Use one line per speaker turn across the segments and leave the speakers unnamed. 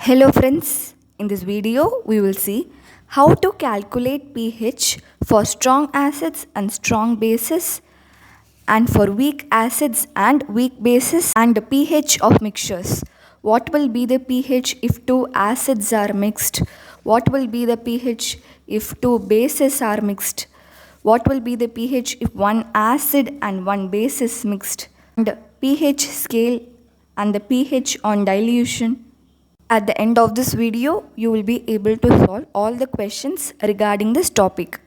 Hello friends, in this video we will see how to calculate pH for strong acids and strong bases and for weak acids and weak bases and the pH of mixtures. What will be the pH if two acids are mixed? What will be the pH if two bases are mixed? What will be the pH if one acid and one base is mixed? And pH scale and the pH on dilution. At the end of this video, you will be able to solve all the questions regarding this topic.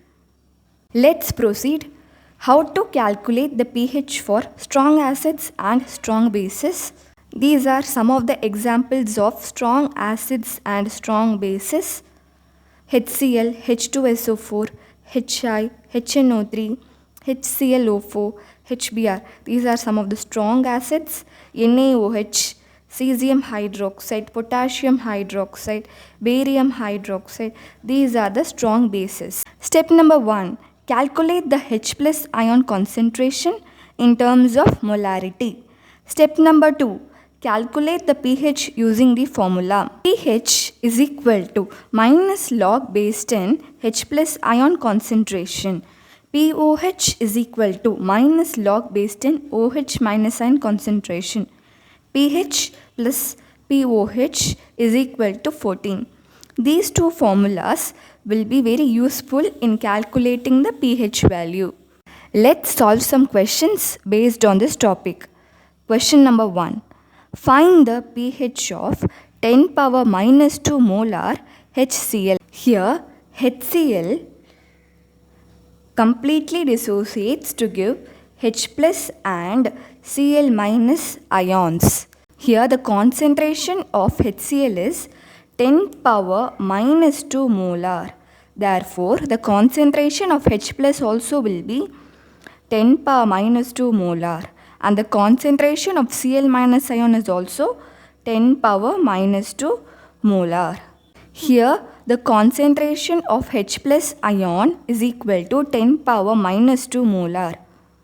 Let's proceed. How to calculate the pH for strong acids and strong bases. These are some of the examples of strong acids and strong bases. HCl, H2SO4, HI, HNO3, HClO4, HBr. These are some of the strong acids. NaOH, cesium hydroxide, potassium hydroxide, barium hydroxide. These are the strong bases. Step number 1. Calculate the H plus ion concentration in terms of molarity. Step number 2. Calculate the pH using the formula. pH is equal to minus log base 10 H plus ion concentration. pOH is equal to minus log base 10 OH minus ion concentration. pH plus pOH is equal to 14. These two formulas will be very useful in calculating the pH value. Let's solve some questions based on this topic. Question number 1. Find the pH of 10 power minus 2 molar HCl. Here HCl completely dissociates to give H plus and Cl minus ions. Here the concentration of HCl is 10 power minus 2 molar. Therefore, the concentration of H plus also will be 10 power minus 2 molar. And the concentration of Cl minus ion is also 10 power minus 2 molar. Here, the concentration of H plus ion is equal to 10 power minus 2 molar.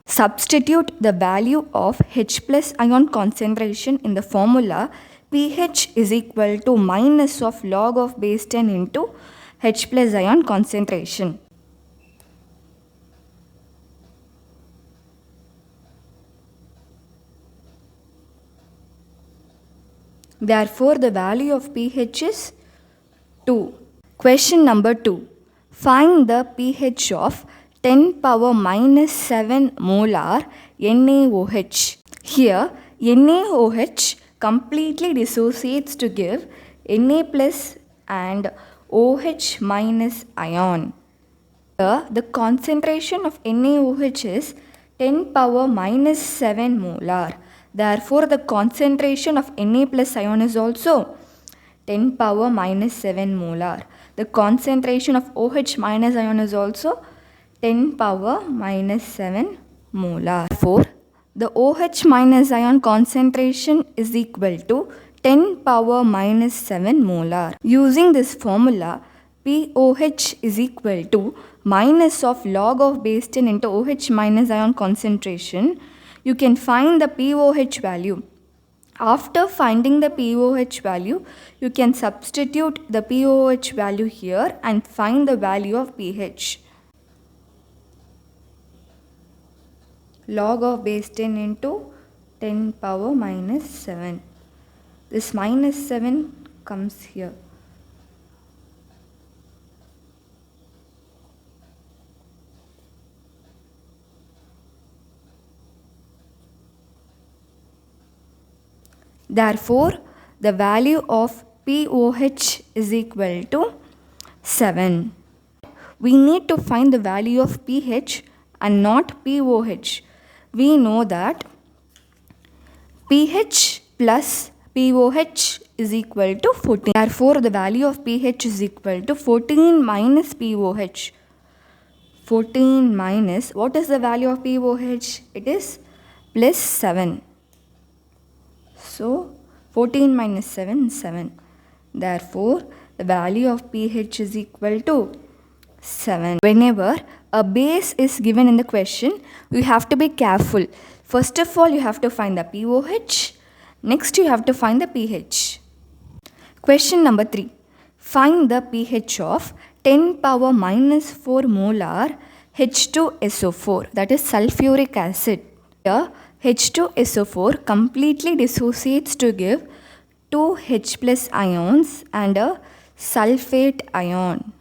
Substitute the value of H plus ion concentration in the formula. pH is equal to minus of log of base 10 into H plus ion concentration. Therefore, the value of pH is 2. Question number 2. Find the pH of 10 power minus 7 molar NaOH. Here, NaOH completely dissociates to give Na plus and OH minus ion. Here, the concentration of NaOH is 10 power minus 7 molar. Therefore, the concentration of Na plus ion is also 10 power minus 7 molar. The concentration of OH minus ion is also 10 power minus 7 molar. Therefore, the OH minus ion concentration is equal to 10 power minus 7 molar. Using this formula, pOH is equal to minus of log of base 10 into OH minus ion concentration. You can find the pOH value. After finding the pOH value, you can substitute the pOH value here and find the value of pH. Log of base 10 into 10 power minus 7. This minus 7 comes here. Therefore, the value of pOH is equal to 7. We need to find the value of pH and not pOH. We know that pH plus pOH is equal to 14. Therefore, the value of pH is equal to 14 minus pOH. 14 minus, what is the value of pOH? It is plus 7. So, 14 minus 7 is 7. Therefore, the value of pH is equal to 7. Whenever a base is given in the question, you have to be careful. First of all, you have to find the pOH. Next, you have to find the pH. Question number 3. Find the pH of 10 power minus 4 molar H2SO4, that is sulfuric acid. Here H2SO4 completely dissociates to give 2 H plus ions and a sulfate ion.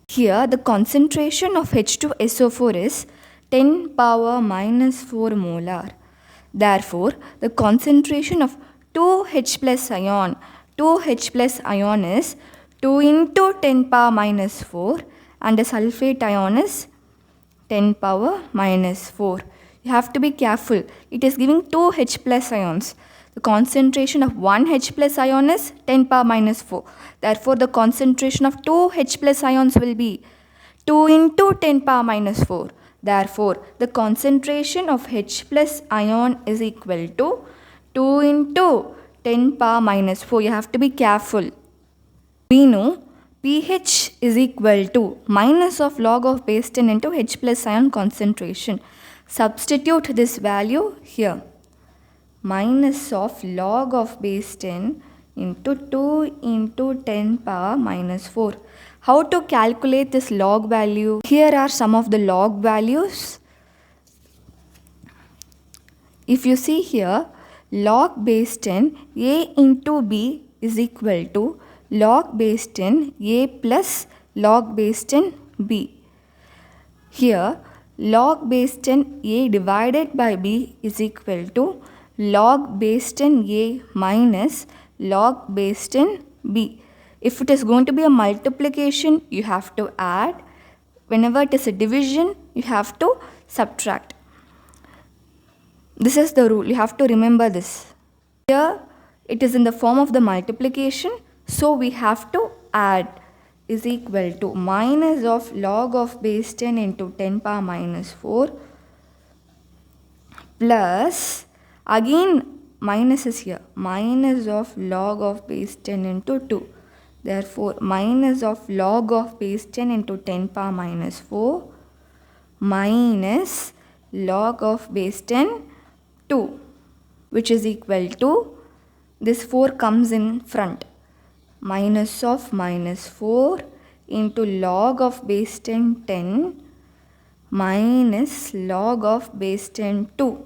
Here the concentration of H2SO4 is 10 power minus 4 molar. Therefore, the concentration of 2H plus ion is 2 into 10 power minus 4 and the sulfate ion is 10 power minus 4. You have to be careful. It is giving 2 H plus ions. The concentration of 1 H plus ion is 10 power minus 4. Therefore, the concentration of 2 H plus ions will be 2 into 10 power minus 4. Therefore, the concentration of H plus ion is equal to 2 into 10 power minus 4. You have to be careful. We know pH is equal to minus of log of base 10 into H plus ion concentration. Substitute this value here. Minus of log of base 10 into 2 into 10 power minus 4. How to calculate this log value? Here are some of the log values. If you see here, log base 10 A into B is equal to log base 10 A plus log base 10 B. Here log base 10 A divided by B is equal to log base 10 A minus log base 10 B. If it is going to be a multiplication, you have to add. Whenever it is a division, you have to subtract. This is the rule. You have to remember this. Here it is in the form of the multiplication, so we have to add is equal to minus of log of base 10 into 10 power minus 4 plus, again minus is here, minus of log of base 10 into 2. Therefore, minus of log of base 10 into 10 power minus 4 minus log of base 10 2, which is equal to, this 4 comes in front, minus of minus 4 into log of base 10 10 minus log of base 10 2.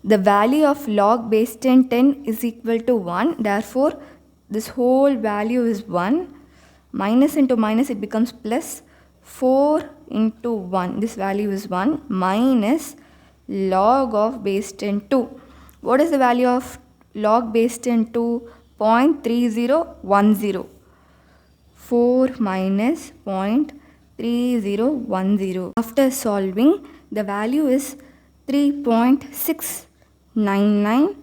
The value of log base 10 10 is equal to 1. Therefore, this whole value is 1. Minus into minus, it becomes plus. 4 into 1, this value is 1 minus log of base 10 2. What is the value of log base 10 2? 0.3010. 4 minus 0.3010. After solving, the value is 3.699,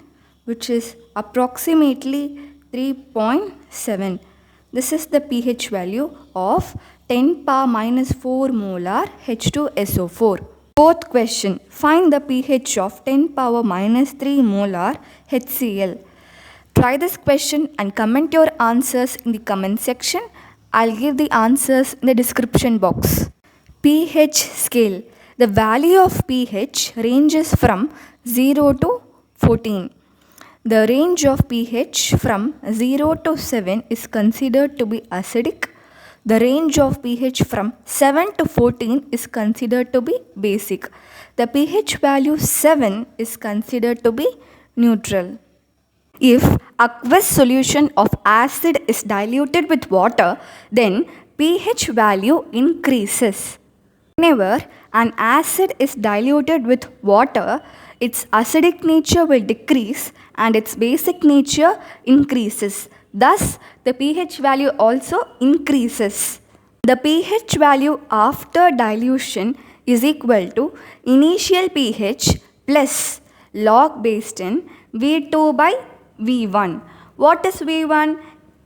which is approximately 3.7. This is the pH value of 10 power minus 4 molar H2SO4. Fourth question. Find the pH of 10 power minus 3 molar HCl. Try this question and comment your answers in the comment section. I'll give the answers in the description box. pH scale. The value of pH ranges from 0 to 14. The range of pH from 0 to 7 is considered to be acidic. The range of pH from 7 to 14 is considered to be basic. The pH value 7 is considered to be neutral. If aqueous solution of acid is diluted with water, then pH value increases. Whenever an acid is diluted with water, its acidic nature will decrease and its basic nature increases. Thus, the pH value also increases. The pH value after dilution is equal to initial pH plus log base 10 V2 by V1. What is V1?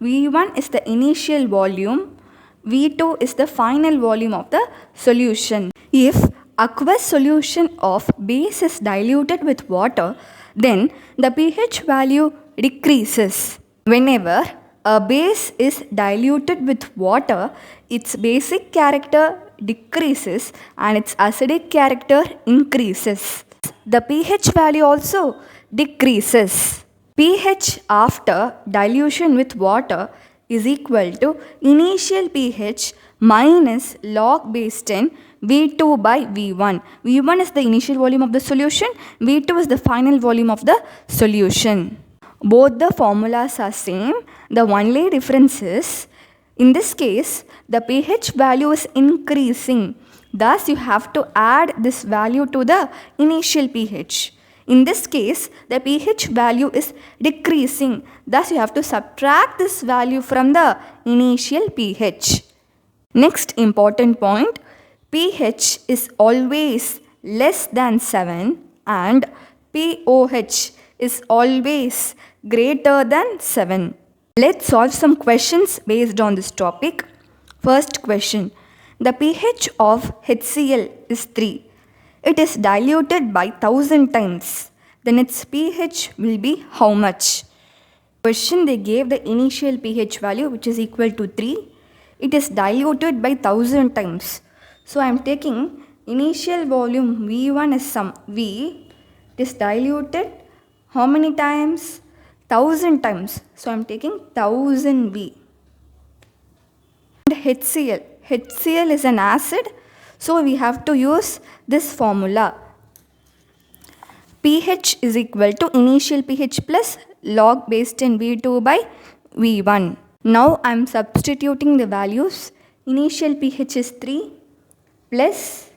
V1 is the initial volume. V2 is the final volume of the solution. If aqueous solution of base is diluted with water, then the pH value decreases. Whenever a base is diluted with water, its basic character decreases and its acidic character increases. The pH value also decreases. pH after dilution with water is equal to initial pH minus log base 10 V2 by V1. V1 is the initial volume of the solution, V2 is the final volume of the solution. Both the formulas are same. The only difference is, in this case, the pH value is increasing. Thus, you have to add this value to the initial pH. In this case, the pH value is decreasing. Thus, you have to subtract this value from the initial pH. Next important point, pH is always less than 7 and pOH is always greater than 7. Let's solve some questions based on this topic. First question, the pH of HCl is 3. It is diluted by 1000 times. Then its pH will be how much? Question, they gave the initial pH value which is equal to 3. It is diluted by 1000 times. So I am taking initial volume V1 is some V. It is diluted how many times? 1000 times. So I am taking 1000 V. And HCl. HCl is an acid. So we have to use this formula. pH is equal to initial pH plus log base 10 V2 by V1. Now I am substituting the values. Initial pH is 3 plus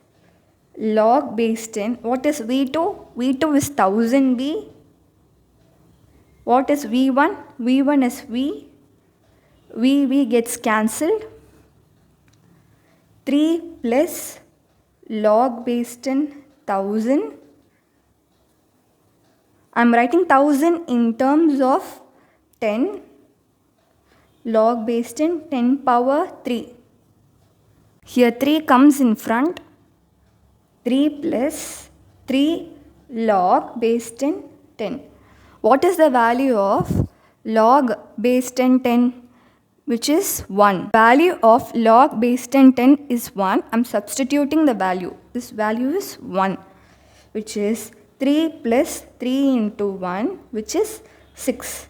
log base 10. What is V2? V2 is 1000 V. What is V1? V1 is V. V gets cancelled. 3 plus log base 10 1000. I am writing 1000 in terms of 10. Log base 10, 10 power 3. Here 3 comes in front. 3 plus 3 log base 10, 10. What is the value of log base 10, 10? Which is 1. Value of log base 10, 10 is 1. I am substituting the value. This value is 1, which is 3 plus 3 into 1, which is 6.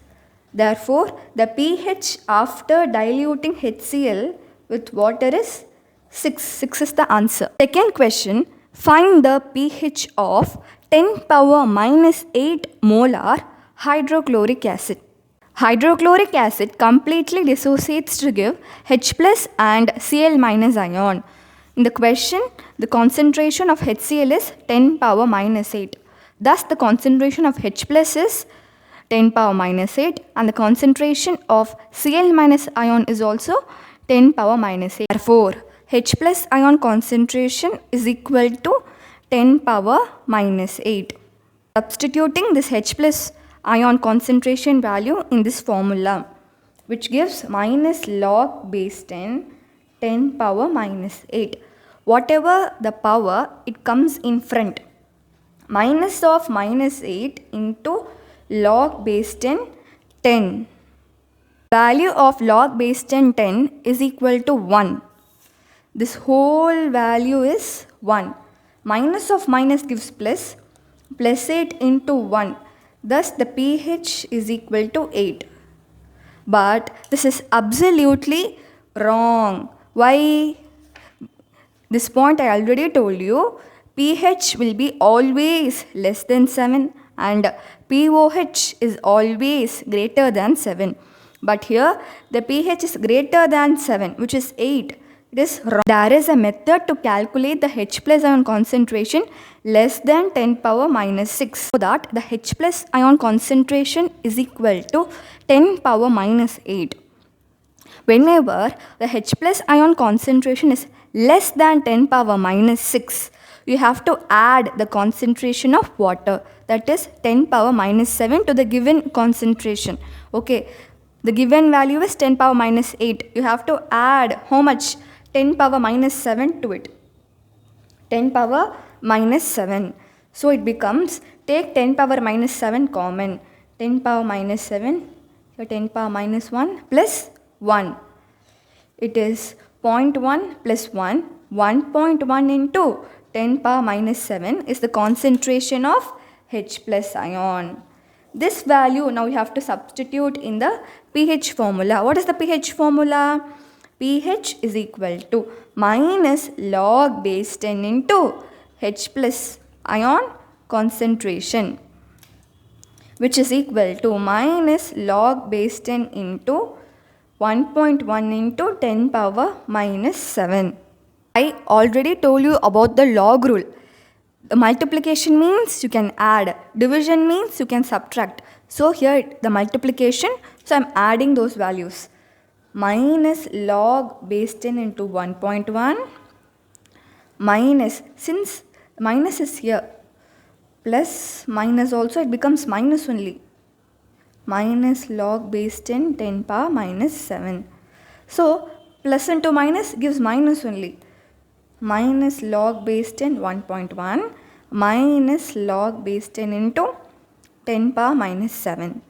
Therefore, the pH after diluting HCl with water is 6. 6 is the answer. Second question, find the pH of 10 power minus 8 molar hydrochloric acid. Hydrochloric acid completely dissociates to give H plus and Cl minus ion. In the question, the concentration of HCl is 10 power minus 8. Thus, the concentration of H plus is 10 power minus 8 and the concentration of Cl minus ion is also 10 power minus 8. Therefore, H plus ion concentration is equal to 10 power minus 8. Substituting this H plus ion concentration value in this formula, which gives minus log base 10, 10 power minus 8. Whatever the power, it comes in front. Minus of minus 8 into log base 10, 10. Value of log base 10, 10 is equal to 1. This whole value is 1. Minus of minus gives plus. Plus 8 into 1. Thus the pH is equal to 8. But this is absolutely wrong. Why? This point I already told you. pH will be always less than 7 and pOH is always greater than 7. But here the pH is greater than 7, which is 8. It is wrong. There is a method to calculate the H plus ion concentration less than 10 power minus 6. So that the H plus ion concentration is equal to 10 power minus 8. Whenever the H plus ion concentration is less than 10 power minus 6, you have to add the concentration of water, that is 10 power minus 7 to the given concentration. Okay, the given value is 10 power minus 8. You have to add how much? 10 power minus 7 to it. 10 power minus 7. So it becomes, take 10 power minus 7 common. 10 power minus 7, so 10 power minus 1 plus 1. It is 0.1 plus 1. 1.1 into 10 power minus 7 is the concentration of H plus ion. This value now you have to substitute in the pH formula. What is the pH formula? pH is equal to minus log base 10 into H plus ion concentration, which is equal to minus log base 10 into 1.1 into 10 power minus 7. I already told you about the log rule. The multiplication means you can add, division means you can subtract. So here the multiplication, so I am adding those values. Minus log base 10 into 1.1 minus, since minus is here, plus minus also it becomes minus only. Minus log base 10 10 power minus 7. So plus into minus gives minus only. Minus log base 10 1.1 minus log base 10 into 10 power minus 7.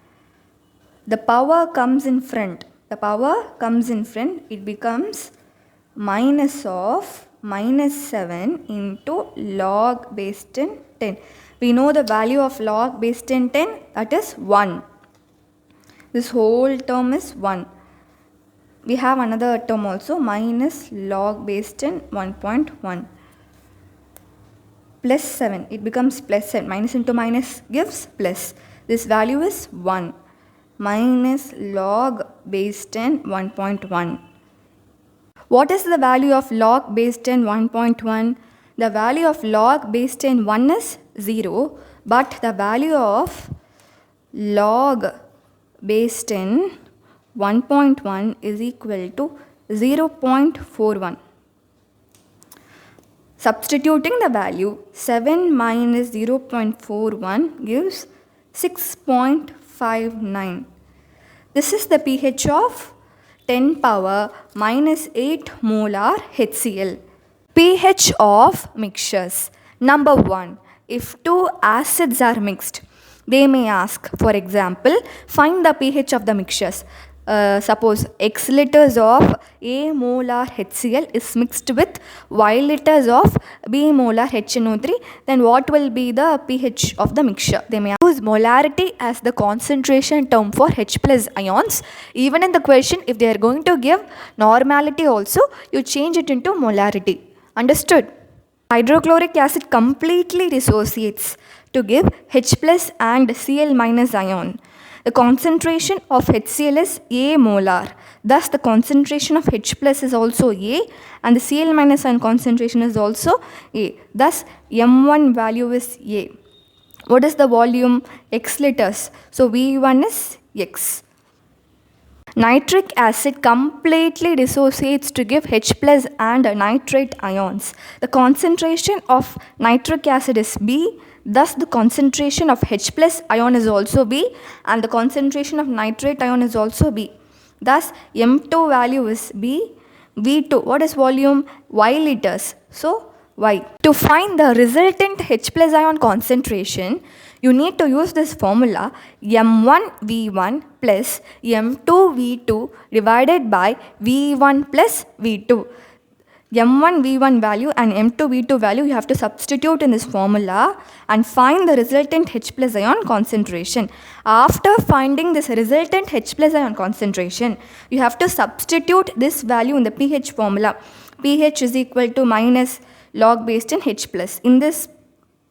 The power comes in front. The power comes in front. It becomes minus of minus 7 into log base 10 10. We know the value of log base 10 10, that is 1. This whole term is 1. We have another term also, minus log base 10 1.1 plus 7. It becomes plus 7. Minus into minus gives plus. This value is 1. Minus log base 10 1.1. What is the value of log base 10 1.1? The value of log base 10 1 is 0, but the value of log base 10 1.1 is equal to 0.41. Substituting the value, 7 minus 0.41 gives 6.59. This is the pH of 10 power minus 8 molar HCl. pH of mixtures. Number 1. If two acids are mixed, they may ask, for example, find the pH of the mixtures. Suppose X liters of A molar HCl is mixed with Y liters of B molar HNO3, then what will be the pH of the mixture? They may use molarity as the concentration term for H plus ions. Even in the question, if they are going to give normality also, you change it into molarity. Understood? Hydrochloric acid completely dissociates to give H plus and Cl minus ion. The concentration of HCl is A molar. Thus, the concentration of H plus is also A, and the Cl minus ion concentration is also A. Thus, M1 value is A. What is the volume? X liters. So, V1 is X. Nitric acid completely dissociates to give H plus and nitrate ions. The concentration of nitric acid is B. Thus, the concentration of H plus ion is also B, and the concentration of nitrate ion is also B. Thus, M2 value is B. V2, what is volume? Y liters. So, Y. To find the resultant H plus ion concentration, you need to use this formula M1 V1 plus M2 V2 divided by V1 plus V2. M1 V1 value and M2 V2 value you have to substitute in this formula and find the resultant H plus ion concentration. After finding this resultant H plus ion concentration, you have to substitute this value in the pH formula. pH is equal to minus log base 10 H plus. In this,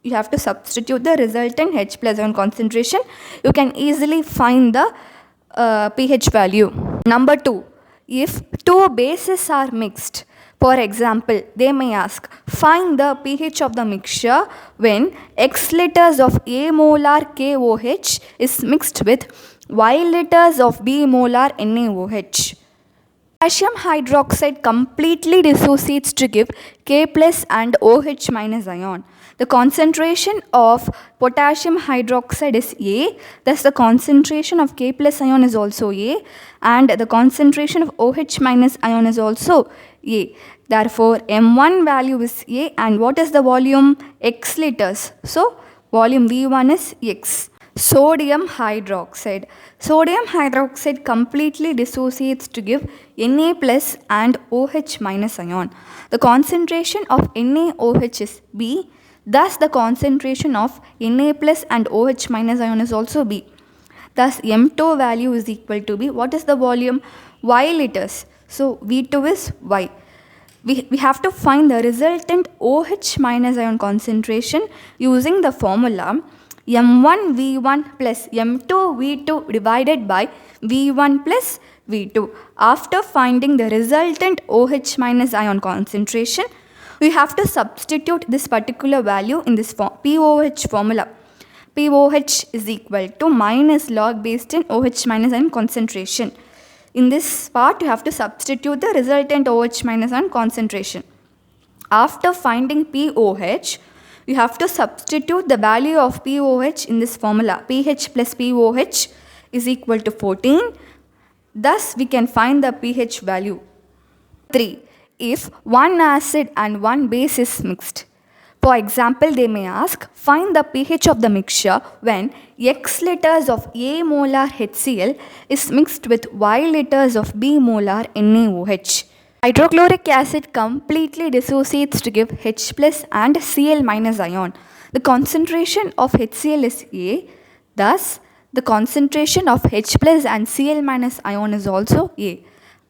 you have to substitute the resultant H plus ion concentration. You can easily find the pH value. Number 2, if two bases are mixed, for example, they may ask, find the pH of the mixture when X liters of A molar KOH is mixed with Y liters of B molar NaOH. Potassium hydroxide completely dissociates to give K plus and OH minus ion. The concentration of potassium hydroxide is A, thus the concentration of K plus ion is also A, and the concentration of OH minus ion is also A. Therefore, M1 value is A, and what is the volume? X liters. So, volume V1 is X. Sodium hydroxide. Sodium hydroxide completely dissociates to give Na plus and OH minus ion. The concentration of NaOH is B. Thus, the concentration of Na plus and OH minus ion is also B. Thus M2 value is equal to B. What is the volume? Y liters. So V2 is Y. We have to find the resultant OH minus ion concentration using the formula M1 V1 plus M2 V2 divided by V1 plus V2. After finding the resultant OH minus ion concentration, we have to substitute this particular value in this POH formula. POH is equal to minus log based in OH minus ion concentration. In this part, you have to substitute the resultant OH minus ion concentration. After finding POH, you have to substitute the value of POH in this formula. pH plus POH is equal to 14. Thus, we can find the pH value. 3. If one acid and one base is mixed. For example, they may ask, find the pH of the mixture when X liters of A molar HCl is mixed with Y liters of B molar NaOH. Hydrochloric acid completely dissociates to give H plus and Cl minus ion. The concentration of HCl is A, thus the concentration of H plus and Cl minus ion is also A.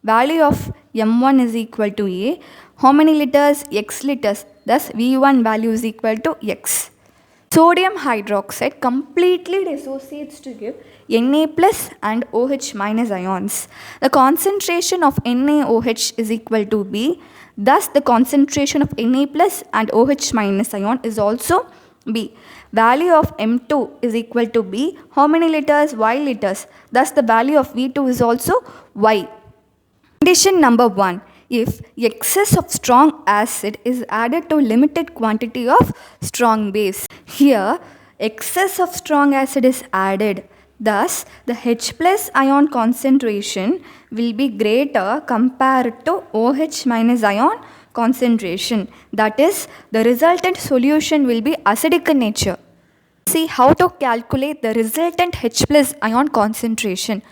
Value of M1 is equal to A. How many liters? X liters. Thus V1 value is equal to X. Sodium hydroxide completely dissociates to give Na plus and OH minus ions. The concentration of NaOH is equal to B. Thus the concentration of Na plus and OH minus ion is also B. Value of M2 is equal to B. How many liters? Y liters. Thus the value of V2 is also Y. Condition number 1. If excess of strong acid is added to limited quantity of strong base. Here, excess of strong acid is added. Thus, the H plus ion concentration will be greater compared to OH minus ion concentration. That is, the resultant solution will be acidic in nature. See how to calculate the resultant H plus ion concentration.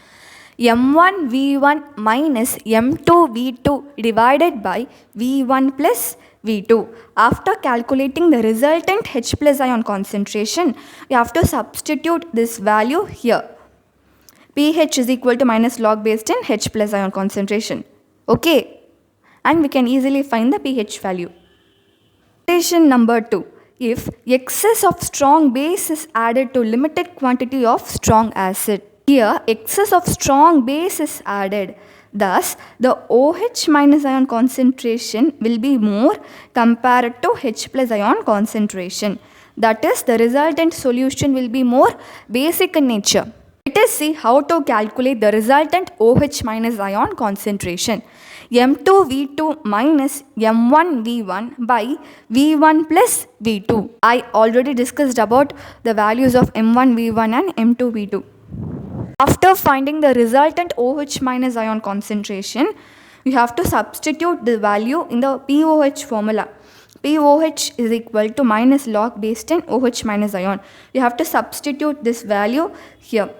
M1 V1 minus M2 V2 divided by V1 plus V2. After calculating the resultant H plus ion concentration, we have to substitute this value here. pH is equal to minus log based in H plus ion concentration. Okay. And we can easily find the pH value. Condition number 2. If excess of strong base is added to limited quantity of strong acid. Here, excess of strong base is added. Thus, the OH minus ion concentration will be more compared to H plus ion concentration. That is, the resultant solution will be more basic in nature. Let us see how to calculate the resultant OH minus ion concentration. M2V2 minus M1V1 by V1 plus V2. I already discussed about the values of M1V1 and M2V2. After finding the resultant OH minus ion concentration, you have to substitute the value in the POH formula. POH is equal to minus log based in OH minus ion. You have to substitute this value here.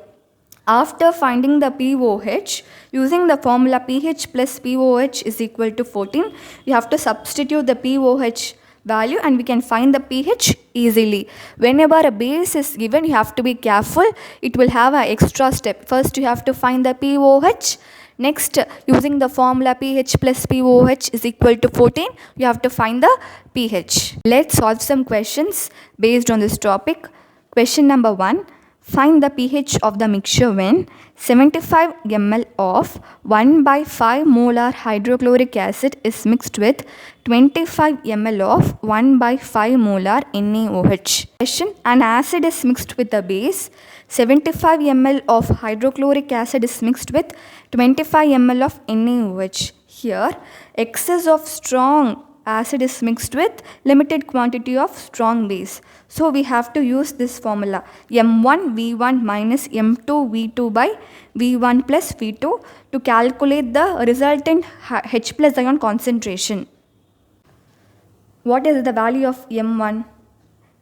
After finding the POH, using the formula pH plus POH is equal to 14, you have to substitute the POH value and we can find the pH easily. Whenever a base is given, you have to be careful. It will have an extra step. First, you have to find the POH. Next, using the formula pH plus POH is equal to 14, you have to find the pH. Let's solve some questions based on this topic. Question number 1. Find the pH of the mixture when 75 ml of 1 by 5 molar hydrochloric acid is mixed with 25 ml of 1 by 5 molar NaOH. Question: an acid is mixed with a base. 75 ml of hydrochloric acid is mixed with 25 ml of NaOH. Here, excess of strong acid is mixed with limited quantity of strong base. So we have to use this formula M1 V1 minus M2 V2 by V1 plus V2 to calculate the resultant H plus ion concentration. What is the value of M1?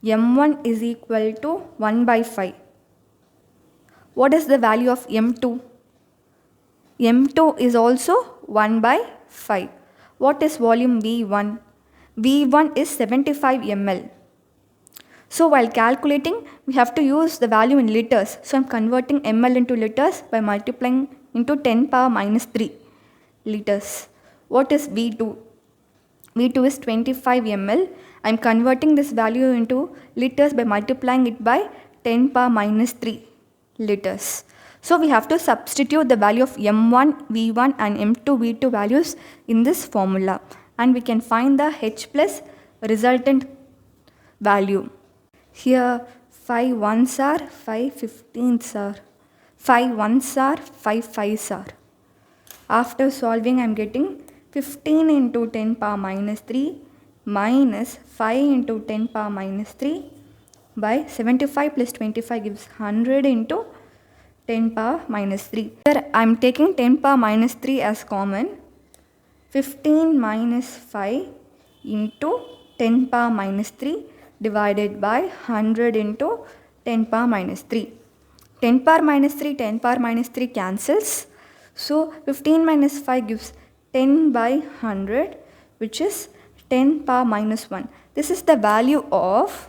M1 is equal to 1 by 5. What is the value of M2? M2 is also 1 by 5. What is volume V1? V1 is 75 ml. So while calculating, we have to use the value in liters. So I'm converting ml into liters by multiplying into 10 power minus 3 liters. What is V2? V2 is 25 ml. I'm converting this value into liters by multiplying it by 10 power minus 3 liters. So we have to substitute the value of M1 V1 and M2 V2 values in this formula, and we can find the H plus resultant value. Here 5 ones are 5 15s are 5 ones are 5 5s are. After solving, I am getting 15 into 10 power minus 3 minus 5 into 10 power minus 3 by 75 plus 25 gives 100 into 10 power minus 3. Here I am taking 10 power minus 3 as common. 15 minus 5 into 10 power minus 3 divided by 100 into 10 power minus 3. 10 power minus 3, 10 power minus 3 cancels. So 15 minus 5 gives 10 by 100, which is 10 power minus 1. This is the value of,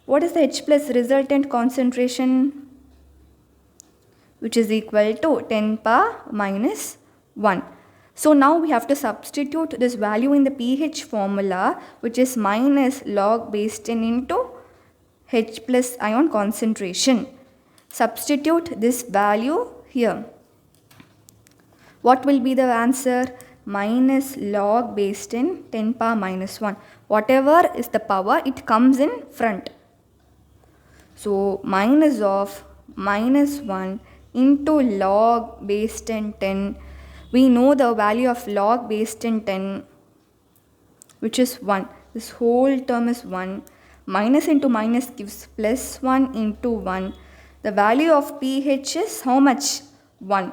what is the H plus resultant concentration, which is equal to 10 power minus 1. So now we have to substitute this value in the pH formula, which is minus log base 10 into H plus ion concentration. Substitute this value here. What will be the answer? Minus log base 10, 10 power minus 1. Whatever is the power, it comes in front. So minus of minus 1 into log base 10, 10. We know the value of log base 10, 10, which is 1. This whole term is 1. Minus into minus gives plus 1 into 1. The value of pH is how much? 1.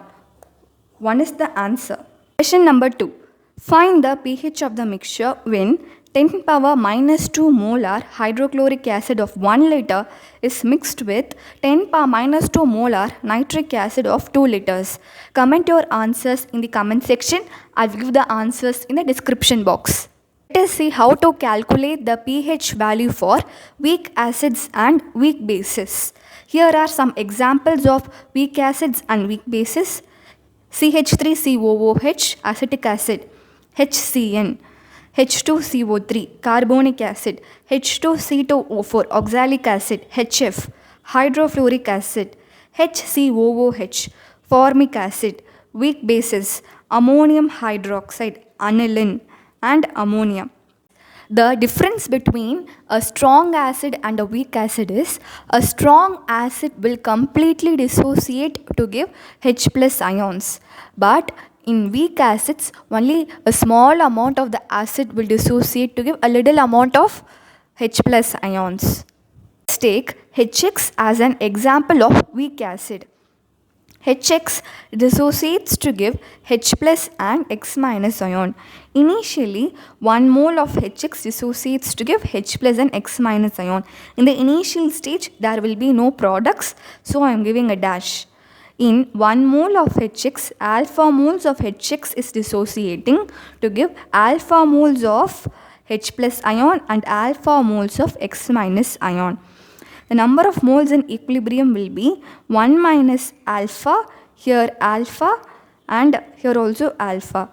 1 is the answer. Question number 2. Find the pH of the mixture when 10 power minus 2 molar hydrochloric acid of 1 liter is mixed with 10 power minus 2 molar nitric acid of 2 liters. Comment your answers in the comment section. I will give the answers in the description box. Let us see how to calculate the pH value for weak acids and weak bases. Here are some examples of weak acids and weak bases. CH3COOH acetic acid, HCN, H2CO3 carbonic acid, H2C2O4 oxalic acid, HF, hydrofluoric acid, HCOOH formic acid. Weak bases: ammonium hydroxide, aniline, and ammonia. The difference between a strong acid and a weak acid is a strong acid will completely dissociate to give H plus ions, but in weak acids only a small amount of the acid will dissociate to give a little amount of H plus ions. Let's take HX as an example of weak acid. HX dissociates to give H plus and X minus ion. Initially, 1 mole of HX dissociates to give H plus and X minus ion. In the initial stage, there will be no products, so I am giving a dash. In 1 mole of HX, alpha moles of HX is dissociating to give alpha moles of H plus ion and alpha moles of X minus ion. The number of moles in equilibrium will be 1 minus alpha, here alpha, and here also alpha.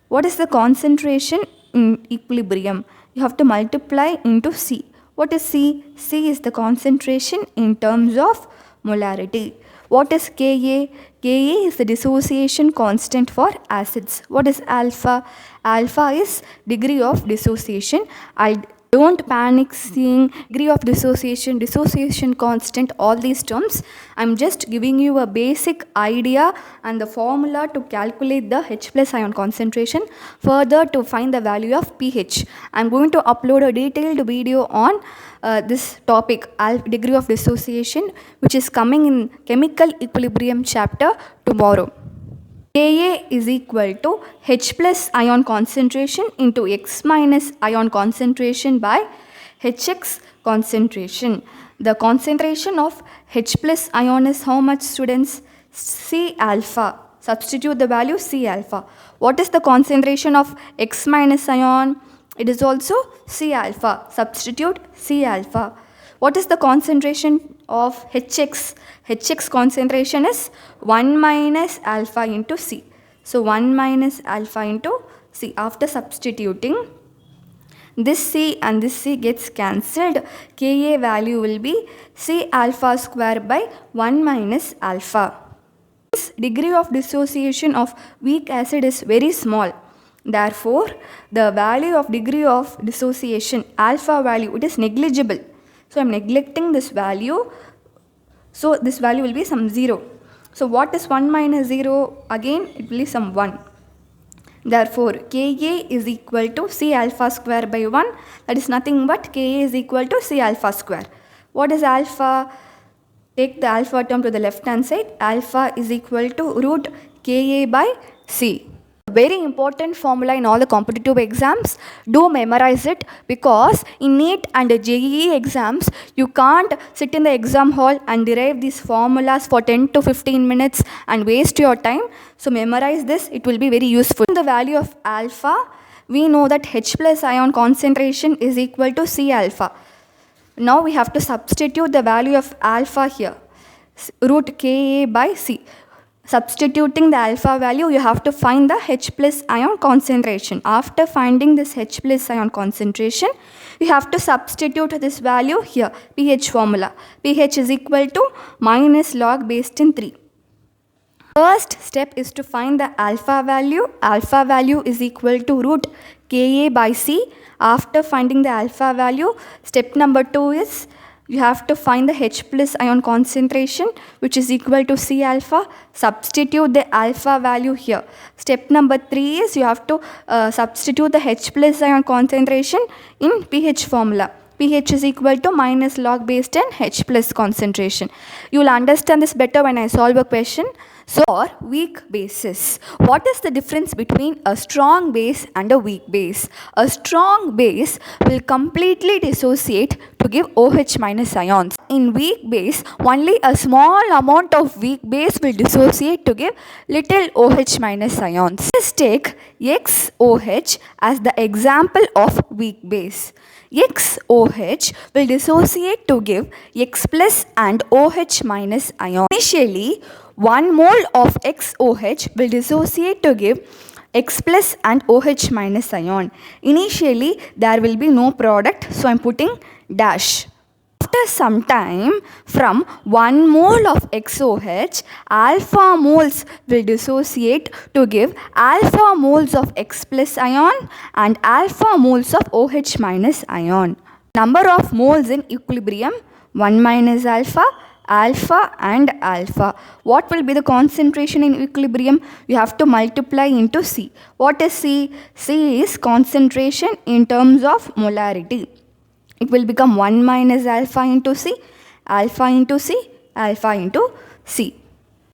What is the concentration in equilibrium? You have to multiply into C. What is C? C is the concentration in terms of molarity. What is Ka? Ka is the dissociation constant for acids. What is alpha? Alpha is degree of dissociation. Don't panic seeing degree of dissociation constant, all these terms. I'm just giving you a basic idea and the formula to calculate the H plus ion concentration. Further, to find the value of pH, I'm going to upload a detailed video on this topic, degree of dissociation, which is coming in chemical equilibrium chapter tomorrow. Ka is equal to H plus ion concentration into X minus ion concentration by Hx concentration. The concentration of H plus ion is how much, students? C alpha. Substitute the value C alpha. What is the concentration of X minus ion? It is also C alpha. Substitute C alpha. What is the concentration of HX? HX concentration is 1 minus alpha into C. So 1 minus alpha into C. After substituting, this C and this C gets cancelled. Ka value will be C alpha square by 1 minus alpha. This degree of dissociation of weak acid is very small. Therefore, the value of degree of dissociation, alpha value, it is negligible. So, I am neglecting this value. So, this value will be some 0. So, what is 1 minus 0? Again, it will be some 1. Therefore, Ka is equal to C alpha square by 1. That is nothing but Ka is equal to C alpha square. What is alpha? Take the alpha term to the left hand side. Alpha is equal to root Ka by C. Very important formula in all the competitive exams. Do memorize it, because in NEET and JEE exams, you can't sit in the exam hall and derive these formulas for 10 to 15 minutes and waste your time. So memorize this, it will be very useful. The value of alpha, we know that H plus ion concentration is equal to C alpha. Now we have to substitute the value of alpha here, root Ka by C. Substituting the alpha value, you have to find the H plus ion concentration. After finding this H plus ion concentration, you have to substitute this value here, pH formula. pH is equal to minus log base 10 3. First step is to find the alpha value. Alpha value is equal to root Ka by C. After finding the alpha value, step number 2 is you have to find the H plus ion concentration, which is equal to C alpha. Substitute the alpha value here. Step number 3 is you have to substitute the H plus ion concentration in pH formula. pH is equal to minus log base 10 H plus concentration. You will understand this better when I solve a question. So, for weak bases, what is the difference between a strong base and a weak base? A strong base will completely dissociate to give OH minus ions. In weak base, only a small amount of weak base will dissociate to give little OH minus ions. Let's take XOH as the example of weak base. XOH will dissociate to give X plus and OH minus ion. Initially, 1 mole of XOH will dissociate to give X plus and OH minus ion. Initially, there will be no product, so I am putting dash. After some time, from 1 mole of XOH, alpha moles will dissociate to give alpha moles of X plus ion and alpha moles of OH minus ion. Number of moles in equilibrium, 1 minus alpha, alpha and alpha. What will be the concentration in equilibrium? You have to multiply into C. What is C? C is concentration in terms of molarity. It will become 1 minus alpha into C, alpha into C, alpha into C.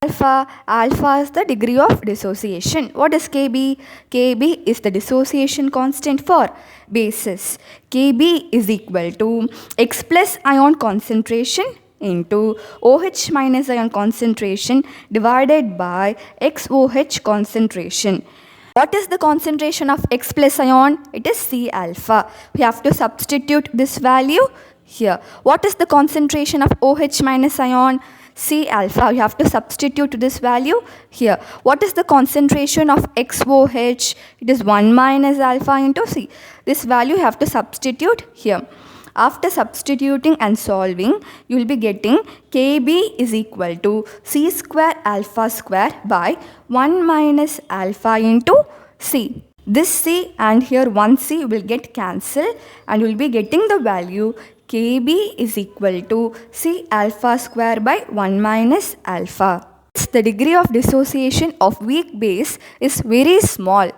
Alpha is the degree of dissociation. What is Kb? Kb is the dissociation constant for bases. Kb is equal to X plus ion concentration into OH minus ion concentration divided by XOH concentration. What is the concentration of X plus ion? It is C alpha. We have to substitute this value here. What is the concentration of OH minus ion? C alpha. We have to substitute this value here. What is the concentration of XOH? It is 1 minus alpha into C. This value you have to substitute here. After substituting and solving, you will be getting Kb is equal to C square alpha square by 1 minus alpha into C. This C and here 1C will get cancelled and you will be getting the value Kb is equal to C alpha square by 1 minus alpha. The degree of dissociation of weak base is very small.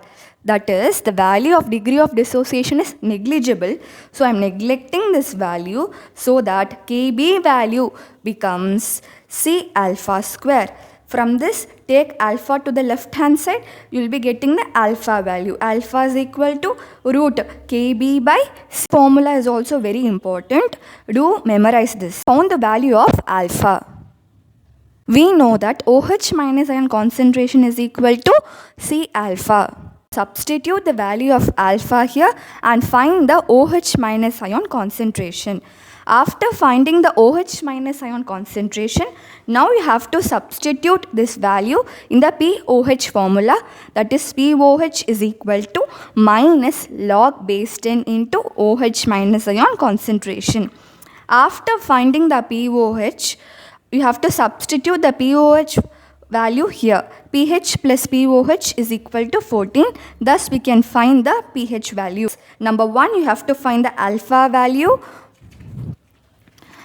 That is, the value of degree of dissociation is negligible. So, I am neglecting this value so that Kb value becomes C alpha square. From this, take alpha to the left hand side, you will be getting the alpha value. Alpha is equal to root Kb by C. Formula is also very important. Do memorize this. Found the value of alpha. We know that OH minus ion concentration is equal to C alpha. Substitute the value of alpha here and find the OH minus ion concentration. After finding the OH minus ion concentration, now you have to substitute this value in the POH formula, that is POH is equal to minus log base 10 into OH minus ion concentration. After finding the POH, you have to substitute the POH value here. pH plus POH is equal to 14. Thus, we can find the pH value. Number 1, you have to find the alpha value.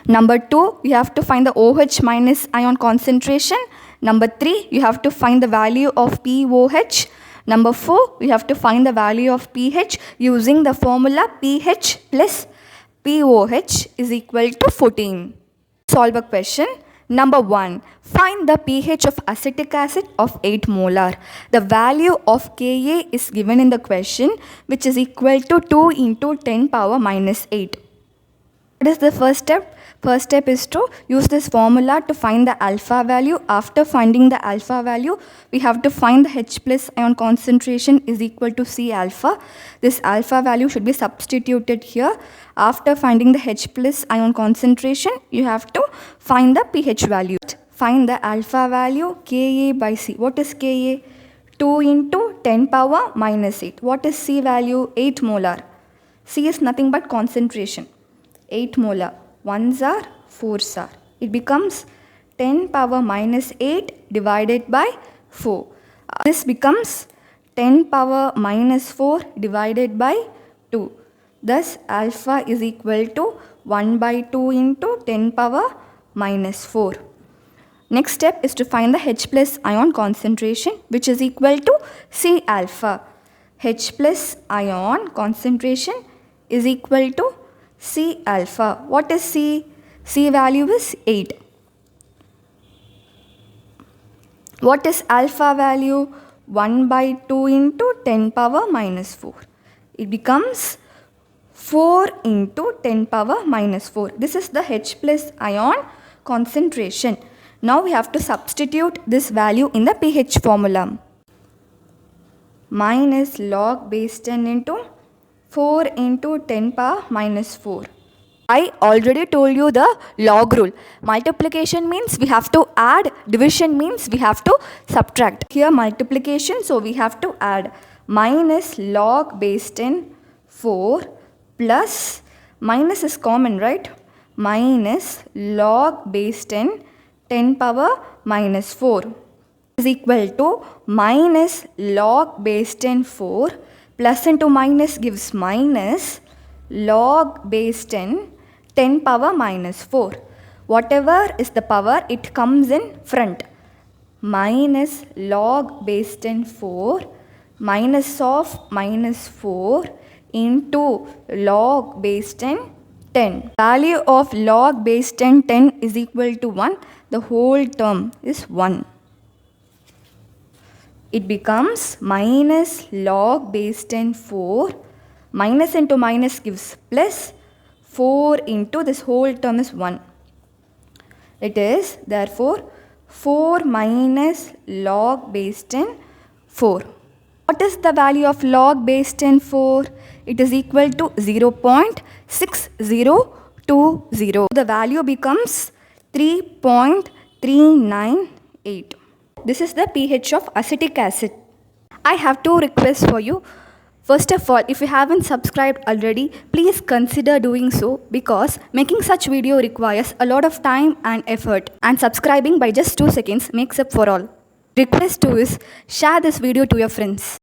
Number 2, you have to find the OH minus ion concentration. Number 3, you have to find the value of POH. Number 4, we have to find the value of pH using the formula pH plus POH is equal to 14. Solve a question. Number 1, find the pH of acetic acid of 8 molar. The value of Ka is given in the question, which is equal to 2 into 10 power minus 8. What is the first step? First step is to use this formula to find the alpha value. After finding the alpha value, we have to find the H plus ion concentration is equal to C alpha. This alpha value should be substituted here. After finding the H plus ion concentration, you have to find the pH value. Find the alpha value Ka by C. What is Ka? 2 into 10 power minus 8. What is C value? 8 molar. C is nothing but concentration. 8 molar. 1s are, 4s are. It becomes 10 power minus 8 divided by 4. This becomes 10 power minus 4 divided by 2. Thus, alpha is equal to 1 by 2 into 10 power minus 4. Next step is to find the H plus ion concentration, which is equal to C alpha. H plus ion concentration is equal to C alpha. What is C? C value is 8. What is alpha value? 1 by 2 into 10 power minus 4. It becomes 4 into 10 power minus 4. This is the H plus ion concentration. Now we have to substitute this value in the pH formula. Minus log base 10 into 4 into 10 power minus 4. I already told you the log rule. Multiplication means we have to add. Division means we have to subtract. Here multiplication, so we have to add. Minus log base 10 4 plus, minus is common, right? Minus log base 10 power minus 4 is equal to minus log base 10 4. Plus into minus gives minus log base 10 power minus 4. Whatever is the power, it comes in front. Minus log base 10 4 minus of minus 4 into log base 10. Value of log base 10 is equal to 1. The whole term is 1. It becomes minus log base 10 4. Minus into minus gives plus. 4 into this whole term is 1. It is therefore 4 minus log base 10 4. What is the value of log base 10 4? It is equal to 0.6020. The value becomes 3.398. This is the pH of acetic acid. I have two requests for you. First of all, if you haven't subscribed already, please consider doing so, because making such video requires a lot of time and effort, and subscribing by just 2 seconds makes up for all. Request 2 is share this video to your friends.